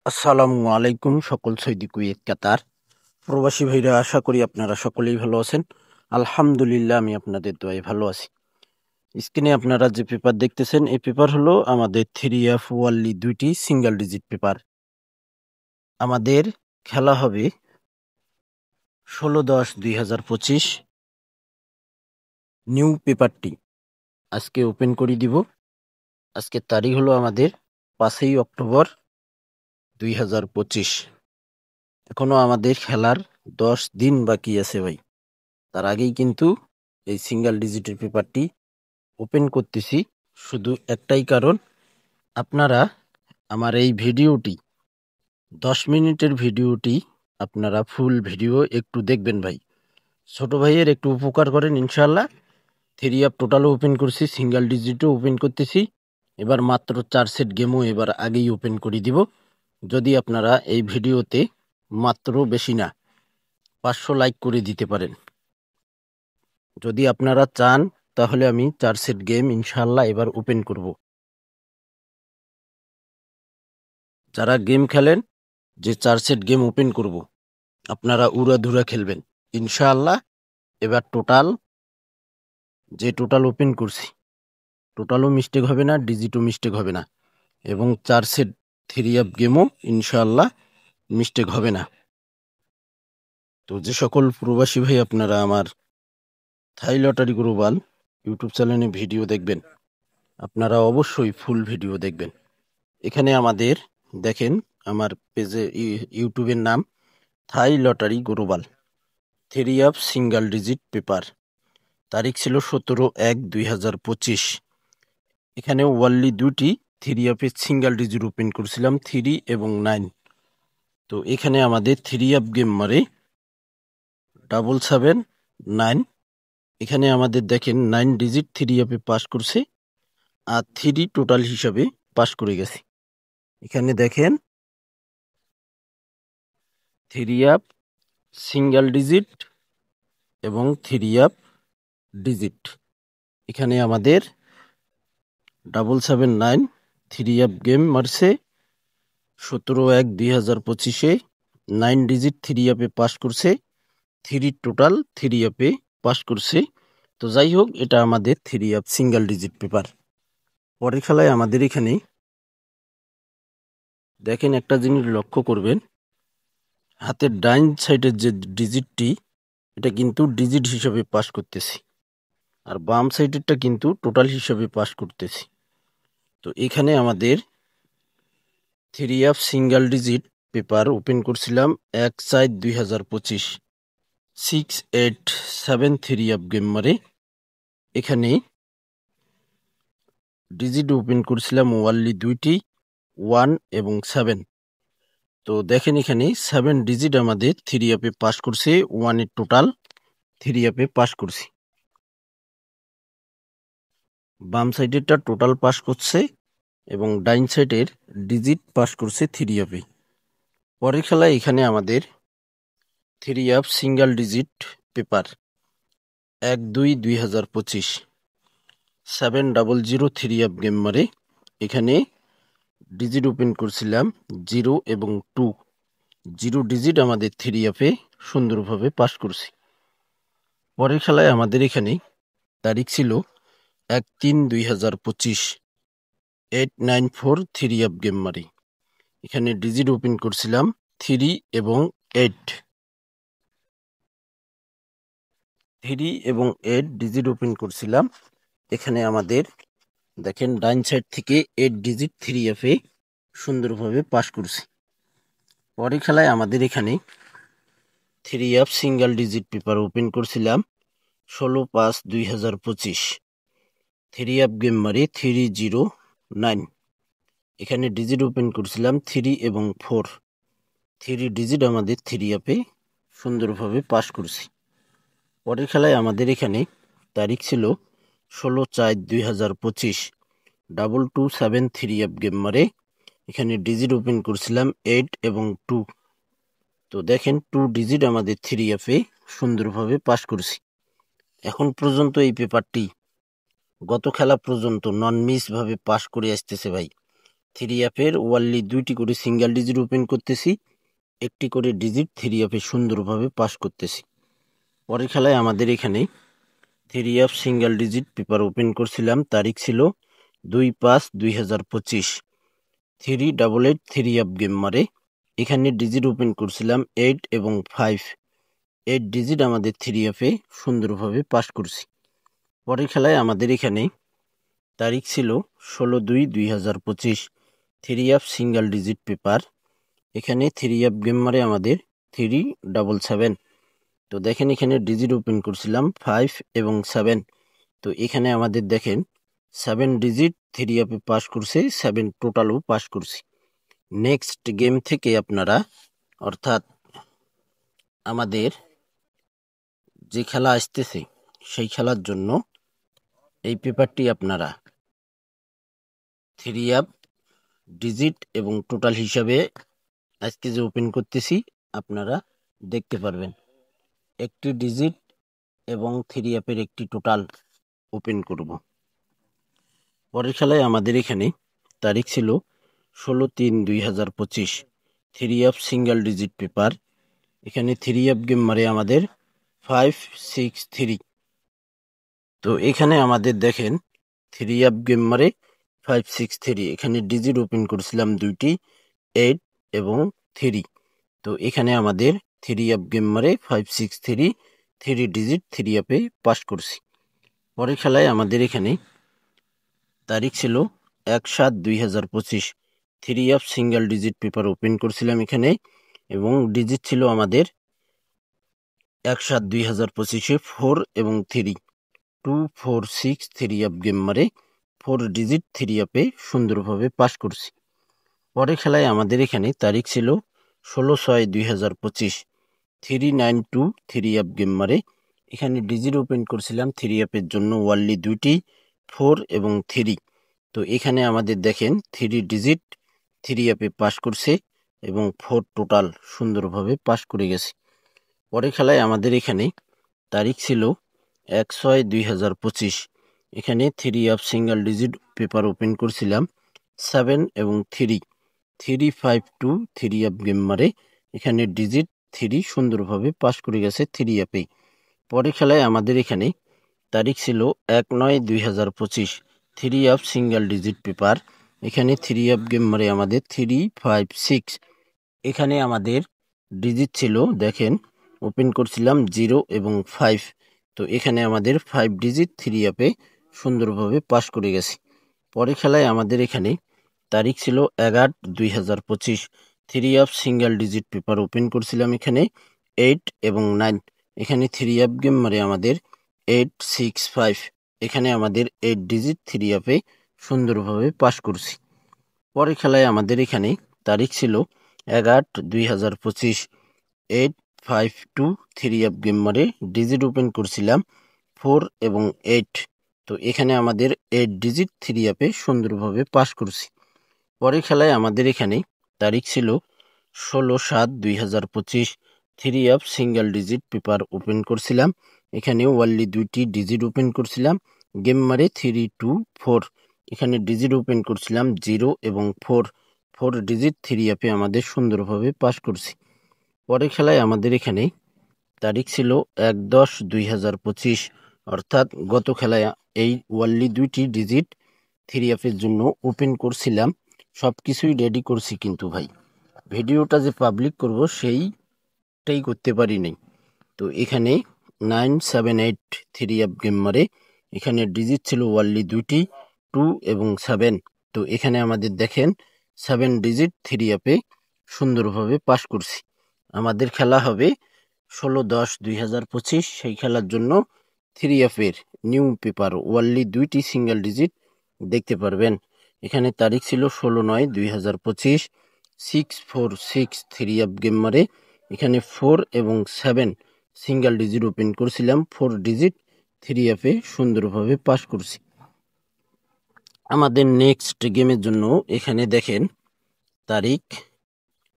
আসসালামু আলাইকুম সকল সৌদি কুয়েত কাতার প্রবাসী ভাইরা, আশা করি আপনারা সকলেই ভালো আছেন। আলহামদুলিল্লাহ, আমি আপনাদের দোয়ায় ভালো আছি। স্ক্রিনে আপনারা যে পেপার দেখতেছেন, এই পেপার হলো আমাদের 3F ওয়ার্লি 2টি সিঙ্গেল ডিজিট পেপার। আমাদের খেলা হবে 16/10/2025। নিউ পেপারটি আজকে ওপেন করে দিব। আজকের তারিখ হলো আমাদের 5ই অক্টোবর 2025। এখনো আমাদের খেলার 10 দিন বাকি আছে ভাই। তার আগেই কিন্তু এই সিঙ্গেল ডিজিটের পেপারটি ওপেন করতেছি। শুধু একটাই কারণ, আপনারা আমার এই ভিডিওটি 10 মিনিটের ভিডিওটি আপনারা ফুল ভিডিও একটু দেখবেন ভাই। ছোট ভাইয়ের একটু উপকার করেন ইনশাল্লাহ। 3F টোটালও ওপেন করছি, সিঙ্গেল ডিজিটও ওপেন করতেছি। এবার মাত্র 4 সেট গেমও এবার আগেই ওপেন করে দিব। যদি আপনারা এই ভিডিওতে মাত্র বেশি না 500 লাইক করে দিতে পারেন। যদি আপনারা চান তাহলে আমি 4 সেট গেম ইনশাল্লাহ এবার ওপেন করব। যারা গেম খেলেন যে 4 সেট গেম ওপেন করব, আপনারা উড়াধুরা খেলবেন ইনশাআল্লাহ। এবার টোটাল ওপেন করছি, টোটালও মিস্টেক হবে না, ডিজিটও মিস্টেক হবে না, এবং 4 সেট 3F গেমও ইনশাআল্লাহ মিস্টেক হবে না। তো যে সকল প্রবাসী ভাই আপনারা আমার থাই লটারি গ্লোবাল ইউটিউব চ্যানেলে ভিডিও দেখবেন, আপনারা অবশ্যই ফুল ভিডিও দেখবেন। এখানে আমাদের দেখেন, আমার পেজে ইউটিউবের নাম থাই lottery global 3F single digit paper. তারিখ ছিল 17/1/2025। এখানে ওয়ানলি 2টি 3F সিঙ্গেল ডিজিট ওপেন করছিলাম, 3 এবং 9। তো এখানে আমাদের 3F গেম মারে 779। এখানে আমাদের দেখেন 9 ডিজিট 3F পাস করছে, আর 3 টোটাল হিসাবে পাস করে গেছে। এখানে দেখেন 3F সিঙ্গেল ডিজিট এবং 3F ডিজিট। এখানে আমাদের 779 3F গেম মারছে 17/1/2025। 9 ডিজিট 3F পাস করছে, 3 টোটাল 3F পাস করছে। তো যাই হোক, এটা আমাদের 3F সিঙ্গেল ডিজিট পেপার। পরের খেলায় আমাদের এখানে দেখেন, একটা জিনিস লক্ষ্য করবেন, হাতের ডাইন সাইডের যে ডিজিটটি, এটা কিন্তু ডিজিট হিসাবে পাস করতেছি, আর বাম সাইডেরটা কিন্তু টোটাল হিসাবে পাস করতেছি। তো এখানে আমাদের 3F single digit paper open করছিলাম 1/4/2025, 687 3F গেম মারে। এখানে ডিজিট ওপেন করছিলাম ওয়ানলি 2টি, 1 এবং 7। তো দেখেন এখানে 7 ডিজিট আমাদের 3F পাস করছে, 1 এর টোটাল 3F পাস করছি। বাম সাইডেরটা টোটাল পাস করছে এবং ডাইন সাইডের ডিজিট পাস করছে 3F। পরের খেলায় এখানে আমাদের 3F single digit paper 1/2/2025, 700 3F game মারে। এখানে ডিজিট ওপেন করছিলাম 0 এবং 2। 0 ডিজিট আমাদের 3F সুন্দরভাবে পাস করছি। পরের খেলায় আমাদের এখানে তারিখ ছিল 1/3/2025, 894 3F গেম মারি। এখানে ডিজিট ওপেন করছিলাম 3 এবং 8। 3 এবং 8 ডিজিট ওপেন করছিলাম। এখানে আমাদের দেখেন ডাইন সাইড থেকে 8 ডিজিট 3F সুন্দরভাবে পাস করছি। পরের খেলায় আমাদের এখানে 3F single digit paper open করছিলাম 16/5/2025, 3F গেম মারি 309। এখানে ডিজিট ওপেন করছিলাম 3 এবং 4। 3 ডিজিট আমাদের 3F সুন্দরভাবে পাস করছি। পরের খেলায় আমাদের এখানে তারিখ ছিল 16/4/2025, 227 3F গেম মারে। এখানে ডিজিট ওপেন করছিলাম 8 এবং 2। তো দেখেন 2 ডিজিট আমাদের 3F সুন্দরভাবে পাস করছি। এখন পর্যন্ত এই পেপারটি গত খেলা পর্যন্ত নন মিস ভাবে পাস করে আসতেছে ভাই। থ্রি অ্যাপের ওয়ানলি 2টি করে সিঙ্গেল ডিজিট ওপেন করতেছি, একটি করে ডিজিট থ্রি অ্যাপে সুন্দরভাবে পাস করতেছি। পরের খেলায় আমাদের এখানে three app single digit paper open করছিলাম, তারিখ ছিল 2/5/2025। 388 থ্রি অ্যাপ গেম মারে, এখানে ডিজিট ওপেন করছিলাম 8 এবং 5। 8 ডিজিট আমাদের থ্রি অ্যাপে সুন্দরভাবে পাস করছি। পরের খেলায় আমাদের এখানে তারিখ ছিল 16/2/2025। Three app single digit paper, এখানে থ্রি অ্যাপ গেম মারে আমাদের 377। তো দেখেন এখানে ডিজিট ওপেন করছিলাম 5 এবং 7। তো এখানে আমাদের দেখেন 7 ডিজিট থ্রি অ্যাপে পাস করছে, 7 টোটালও পাস করছি। নেক্সট গেম থেকে আপনারা, অর্থাৎ আমাদের যে খেলা আসতেছে সেই খেলার জন্য এই পেপারটি আপনারা থ্রি অ্যাপ ডিজিট এবং টোটাল হিসাবে আজকে যে ওপেন করতেছি আপনারা দেখতে পারবেন। একটি ডিজিট এবং থ্রি অ্যাপের একটি টোটাল ওপেন করব। পরের খেলায় আমাদের এখানে তারিখ ছিল 16/3/2025। Three app single digit paper, এখানে থ্রি অ্যাপ গেম মারে আমাদের 563। তো এখানে আমাদের দেখেন থ্রি অ্যাপ গেম মারে 563, এখানে ডিজিট ওপেন করেছিলাম 2টি 8 এবং 3। তো এখানে আমাদের থ্রি অ্যাপ গেম মারে 563 থ্রি ডিজিট থ্রি অ্যাপে পাস করছি। পরের খেলায় আমাদের এখানে তারিখ ছিল 1/7/2025। Three app single digit paper open করছিলাম এখানে, এবং ডিজিট ছিল আমাদের 1/7/2025-এ 4 এবং 3। 246 থ্রি অ্যাপ গেম মারে 4 ডিজিট থ্রি অ্যাপে সুন্দরভাবে পাস করছি। পরের খেলায় আমাদের এখানে তারিখ ছিল 16/6/2025। 392 থ্রি অ্যাপ গেম মারে, এখানে ডিজিট ওপেন করছিলাম থ্রি অ্যাপের জন্য ওয়ানলি 2টি 4 এবং 3। তো এখানে আমাদের দেখেন থ্রি ডিজিট থ্রি অ্যাপে পাস করছে এবং 4 টোটাল সুন্দরভাবে পাস করে গেছে। পরের খেলায় আমাদের এখানে তারিখ ছিল 1/6/2025। এখানে three app single digit paper open করছিলাম 7 এবং 3। 352 থ্রি অ্যাপ গেম মারে, এখানে ডিজিট থ্রি সুন্দরভাবে পাস করে গেছে থ্রি অ্যাপে। পরের খেলায় আমাদের এখানে তারিখ ছিল 1/9/2025। Three app single digit paper, এখানে থ্রি অ্যাপ গেম মারে আমাদের 356। এখানে আমাদের ডিজিট ছিল দেখেন ওপেন করছিলাম 0 এবং 5। তো এখানে আমাদের 5 ডিজিট থ্রি অ্যাপে সুন্দরভাবে পাস করে গেছে। পরের খেলায় আমাদের এখানে তারিখ ছিল 11/2/2025। Three app single digit paper open করছিলাম এখানে 8 এবং 9। এখানে থ্রি অ্যাপ গেম মারে আমাদের 865। এখানে আমাদের 8 ডিজিট থ্রি অ্যাপে সুন্দরভাবে পাস করছি। পরের খেলায় আমাদের এখানে তারিখ ছিল 11/2/2025। 852 থ্রি অ্যাপ গেম মারে ডিজিট ওপেন করছিলাম 4 এবং 8। তো এখানে আমাদের 8 ডিজিট থ্রি অ্যাপে সুন্দরভাবে পাস করছি। পরের খেলায় আমাদের এখানে তারিখ ছিল 16/7/2025। Three app single digit paper open করছিলাম, এখানে ওয়ানলি 2টি ডিজিট ওপেন করছিলাম গেম মারে 324। এখানে ডিজিট ওপেন করছিলাম 0 এবং 4। 4 ডিজিট থ্রি অ্যাপে আমাদের সুন্দরভাবে পাস করছি। পরের খেলায় আমাদের এখানে তারিখ ছিল 1/10/2025। অর্থাৎ গত খেলায় এই ওয়ানলি 2টি ডিজিট থ্রি অ্যাপের জন্য ওপেন করছিলাম, সব কিছুই রেডি করছি, কিন্তু ভাই ভিডিওটা যে পাবলিক করব সেইটাই করতে পারি নাই। তো এখানে 978 থ্রি অ্যাপ গেম মারে, এখানে ডিজিট ছিল ওয়ানলি 2টি 2 এবং 7। তো এখানে আমাদের দেখেন 7 ডিজিট থ্রি অ্যাপে সুন্দরভাবে পাস করছি। আমাদের খেলা হবে 16/10/2025। সেই খেলার জন্য থ্রি অ্যাপের নিউ পেপার ওয়ানলি 2টি সিঙ্গেল ডিজিট দেখতে পারবেন। এখানে তারিখ ছিল 16/9/2025। 646 থ্রি অ্যাপ গেম মারে, এখানে 4 এবং 7 সিঙ্গেল ডিজিট ওপেন করছিলাম 4 ডিজিট থ্রি অ্যাপে সুন্দরভাবে পাস করছি। আমাদের নেক্সট গেমের জন্য এখানে দেখেন তারিখ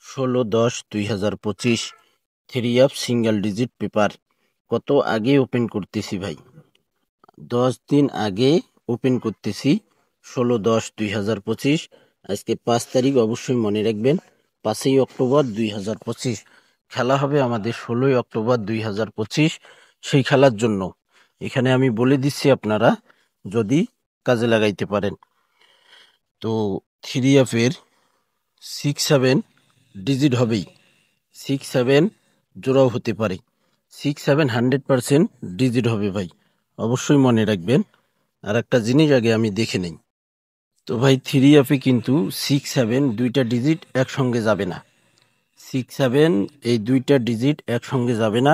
16/10/2025। Three app single digit paper কত আগে ওপেন করতেছি ভাই, 10 দিন আগে ওপেন করতেছি 16/10/2025। আজকে 5 তারিখ, অবশ্যই মনে রাখবেন 5ই অক্টোবর 2025 খেলা হবে আমাদের 16ই অক্টোবর 2025। সেই খেলার জন্য এখানে আমি বলে দিচ্ছি, আপনারা যদি কাজে লাগাইতে পারেন। তো 3F এর 6-7 ডিজিট হবেই, 6-7 জোড়াও হতে পারে, 6-7 100% ডিজিট হবে ভাই, অবশ্যই মনে রাখবেন। আর একটা জিনিস আগে আমি দেখে নেই। তো ভাই 3F-এ কিন্তু 6-7 দুইটা ডিজিট একসঙ্গে যাবে না। 6-7 এই দুইটা ডিজিট একসঙ্গে যাবে না।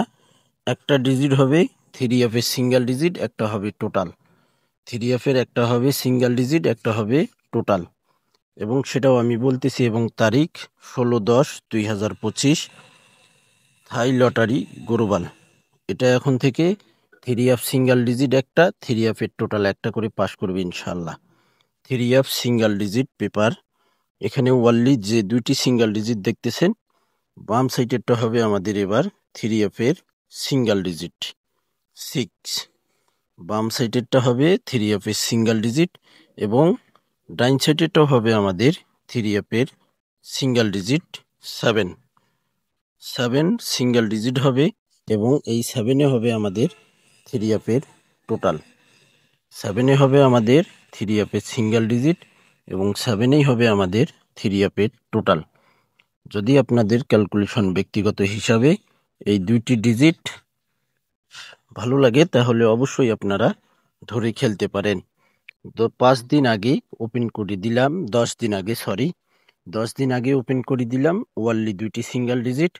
একটা ডিজিট হবে 3F-এর সিঙ্গেল ডিজিট, একটা হবে টোটাল। 3F-এর একটা হবে সিঙ্গেল ডিজিট, একটা হবে টোটাল। এবং সেটাও আমি বলতেছি, এবং তারিখ 16/10/2025, থাই লটারি গ্লোবাল। এটা এখন থেকে 3F সিঙ্গেল ডিজিট একটা, 3F-এর টোটাল একটা করে পাস করবে ইনশাল্লাহ। 3F single digit paper. এখানে ওয়ানলি যে দুইটি সিঙ্গেল ডিজিট দেখতেছেন, বাম সাইডেরটা হবে আমাদের এবার 3F-এর সিঙ্গেল ডিজিট 6, বাম সাইডেরটা হবে 3F-এর সিঙ্গেল ডিজিট, এবং ডাইন সাইডেরটাও হবে আমাদের 3F-এর সিঙ্গেল ডিজিট 7 সিঙ্গেল ডিজিট হবে, এবং এই 7-এ হবে আমাদের 3F-এর টোটাল। 7-এ হবে আমাদের 3F-এর সিঙ্গেল ডিজিট, এবং 7-এই হবে আমাদের 3F-এর টোটাল। যদি আপনাদের ক্যালকুলেশন ব্যক্তিগত হিসাবে এই দুইটি ডিজিট ভালো লাগে, তাহলে অবশ্যই আপনারা ধরে খেলতে পারেন। তো 5 দিন আগে ওপেন করে দিলাম, 10 দিন আগে, 10 দিন আগে ওপেন করে দিলাম ওয়ানলি দুইটি সিঙ্গেল ডিজিট।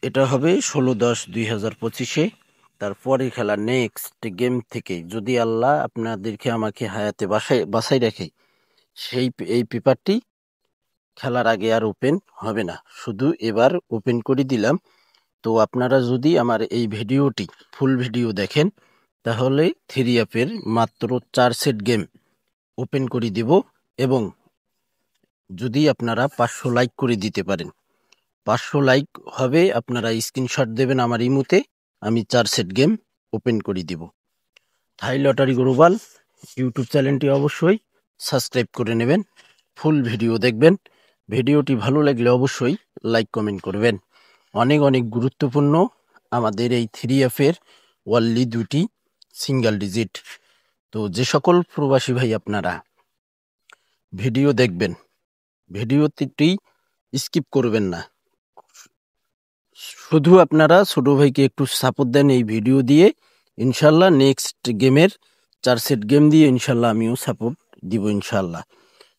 এটা হবে 16/10/2025-এ। তারপরে খেলা নেক্সট গেম থেকে যদি আল্লাহ আপনাদেরকে আমাকে হায়াতে বাসায় রাখে, এই পেপারটি খেলার আগে আর ওপেন হবে না, শুধু এবার ওপেন করে দিলাম। তো আপনারা যদি আমার এই ভিডিওটি ফুল ভিডিও দেখেন, তাহলে 3F-এর মাত্র 4 সেট গেম ওপেন করে দিব। এবং যদি আপনারা 500 লাইক করে দিতে পারেন, 500 লাইক হবে, আপনারা স্ক্রিনশট দেবেন আমার ইমোতে, আমি 4 সেট গেম ওপেন করে দিব। থাই লটারি গ্লোবাল ইউটিউব চ্যানেলটি অবশ্যই সাবস্ক্রাইব করে নেবেন, ফুল ভিডিও দেখবেন। ভিডিওটি ভালো লাগলে অবশ্যই লাইক কমেন্ট করবেন। অনেক অনেক গুরুত্বপূর্ণ আমাদের এই 3F-এর ওয়ানলি দুটি সিঙ্গেল ডিজিট। তো যে সকল প্রবাসী ভাই আপনারা ভিডিও দেখবেন, ভিডিওটি স্কিপ করবেন না। শুধু আপনারা ছোট ভাইকে একটু সাপোর্ট দেন এই ভিডিও দিয়ে, ইনশাল্লাহ নেক্সট গেমের 4 সেট গেম দিয়ে ইনশাল্লাহ আমিও সাপোর্ট দিব ইনশাল্লাহ।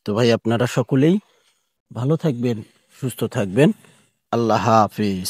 তো ভাই আপনারা সকলেই ভালো থাকবেন, সুস্থ থাকবেন। আল্লাহ হাফেজ।